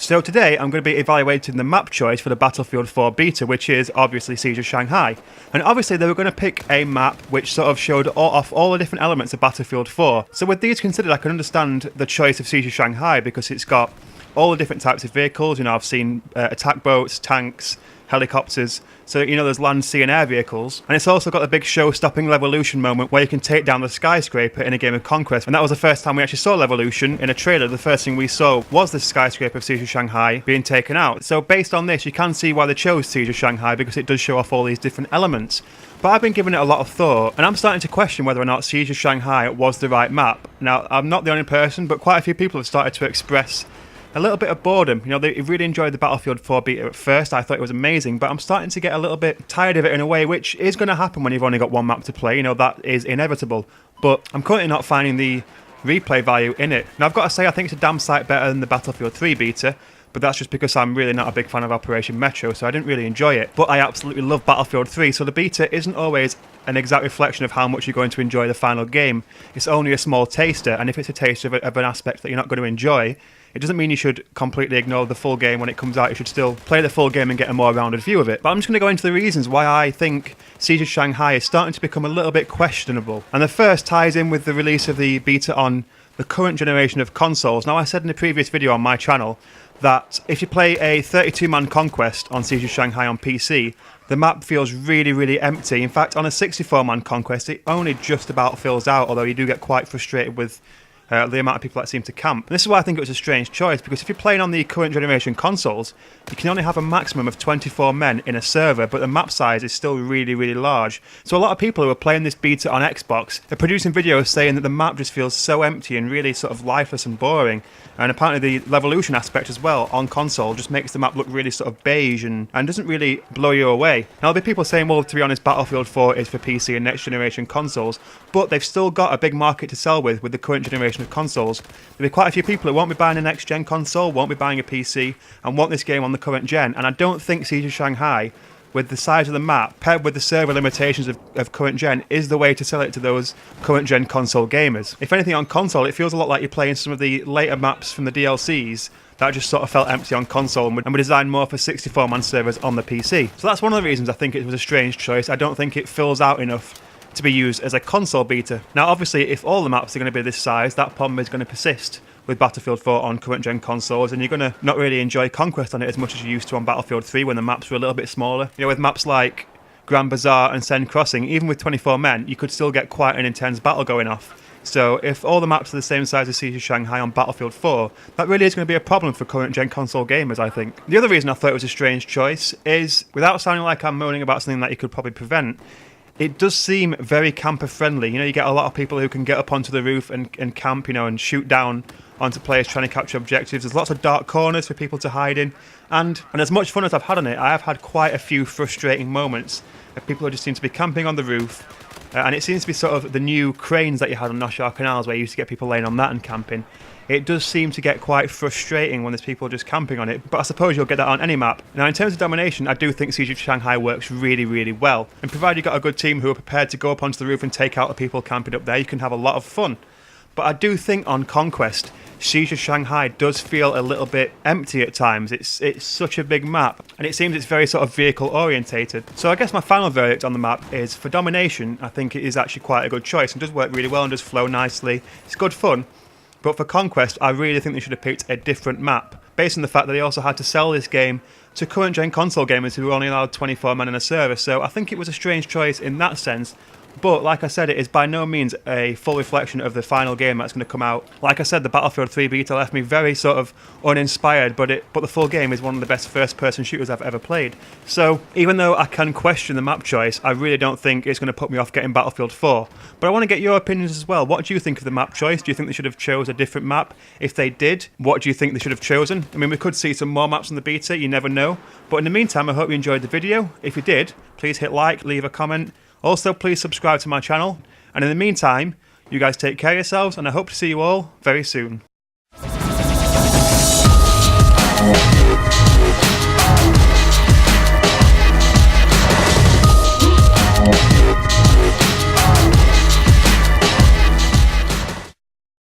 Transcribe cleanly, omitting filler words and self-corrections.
So today I'm going to be evaluating the map choice for the Battlefield 4 beta, which is obviously Siege of Shanghai. And obviously they were going to pick a map which sort of showed off all the different elements of Battlefield 4. So with these considered, I can understand the choice of Siege of Shanghai because it's got all the different types of vehicles. You know, I've seen attack boats, tanks, helicopters, so you know there's land, sea and air vehicles, and it's also got the big show-stopping Levolution moment where you can take down the skyscraper in a game of Conquest, and that was the first time we actually saw Levolution in a trailer. The first thing we saw was the skyscraper of Siege of Shanghai being taken out. So based on this, you can see why they chose Siege of Shanghai, because it does show off all these different elements. But I've been giving it a lot of thought, and I'm starting to question whether or not Siege of Shanghai was the right map. Now, I'm not the only person, but quite a few people have started to express a little bit of boredom. You know, they really enjoyed the Battlefield 4 beta at first. I thought it was amazing, but I'm starting to get a little bit tired of it in a way, which is going to happen when you've only got one map to play. You know, that is inevitable. But I'm currently not finding the replay value in it. Now, I've got to say, I think it's a damn sight better than the Battlefield 3 beta, but that's just because I'm really not a big fan of Operation Metro, so I didn't really enjoy it. But I absolutely love Battlefield 3, so the beta isn't always an exact reflection of how much you're going to enjoy the final game. It's only a small taster, and if it's a taster of an aspect that you're not going to enjoy, it doesn't mean you should completely ignore the full game when it comes out. You should still play the full game and get a more rounded view of it. But I'm just going to go into the reasons why I think Siege of Shanghai is starting to become a little bit questionable. And the first ties in with the release of the beta on the current generation of consoles. Now, I said in a previous video on my channel that if you play a 32-man Conquest on Siege of Shanghai on PC, the map feels really, really empty. In fact, on a 64-man Conquest, it only just about fills out, although you do get quite frustrated with the amount of people that seem to camp. And this is why I think it was a strange choice, because if you're playing on the current generation consoles, you can only have a maximum of 24 men in a server, but the map size is still really, really large. So a lot of people who are playing this beta on Xbox are producing videos saying that the map just feels so empty and really sort of lifeless and boring. And apparently the Levolution aspect as well on console just makes the map look really sort of beige and doesn't really blow you away. Now there'll be people saying, well, to be honest, Battlefield 4 is for PC and next generation consoles, but they've still got a big market to sell with the current generation of consoles. There'll be quite a few people who won't be buying a next gen console, won't be buying a PC, and want this game on the current gen. And I don't think Siege of Shanghai, with the size of the map, paired with the server limitations of current gen, is the way to sell it to those current gen console gamers. If anything, on console, it feels a lot like you're playing some of the later maps from the DLCs that just sort of felt empty on console and were designed more for 64-man servers on the PC. So that's one of the reasons I think it was a strange choice. I don't think it fills out enough to be used as a console beta. Now, obviously, if all the maps are going to be this size, that problem is going to persist with Battlefield 4 on current gen consoles, and you're going to not really enjoy Conquest on it as much as you used to on Battlefield 3 when the maps were a little bit smaller. You know, with maps like Grand Bazaar and Sen Crossing, even with 24 men, you could still get quite an intense battle going off. So if all the maps are the same size as Siege of Shanghai on Battlefield 4, that really is going to be a problem for current gen console gamers, I think. The other reason I thought it was a strange choice is, without sounding like I'm moaning about something that you could probably prevent, it does seem very camper friendly. You know, you get a lot of people who can get up onto the roof and camp, you know, and shoot down onto players trying to capture objectives. There's lots of dark corners for people to hide in. And as much fun as I've had on it, I have had quite a few frustrating moments of people who just seem to be camping on the roof. And it seems to be sort of the new cranes that you had on Noshar Canals, where you used to get people laying on that and camping. It does seem to get quite frustrating when there's people just camping on it, but I suppose you'll get that on any map. Now, in terms of domination, I do think Siege of Shanghai works really, really well. And provided you've got a good team who are prepared to go up onto the roof and take out the people camping up there, you can have a lot of fun. But I do think on Conquest, Siege of Shanghai does feel a little bit empty at times. It's such a big map, and it seems it's very sort of vehicle orientated. So I guess my final verdict on the map is, for domination, I think it is actually quite a good choice and does work really well and does flow nicely. It's good fun. But for Conquest, I really think they should have picked a different map, based on the fact that they also had to sell this game to current gen console gamers who were only allowed 24 men in a server. So I think it was a strange choice in that sense. But like I said, it is by no means a full reflection of the final game that's going to come out. Like I said, the Battlefield 3 beta left me very sort of uninspired, but the full game is one of the best first-person shooters I've ever played. So even though I can question the map choice, I really don't think it's going to put me off getting Battlefield 4. But I want to get your opinions as well. What do you think of the map choice? Do you think they should have chose a different map? If they did, what do you think they should have chosen? I mean, we could see some more maps on the beta, you never know. But in the meantime, I hope you enjoyed the video. If you did, please hit like, leave a comment. Also, please subscribe to my channel, and in the meantime, you guys take care of yourselves, and I hope to see you all very soon.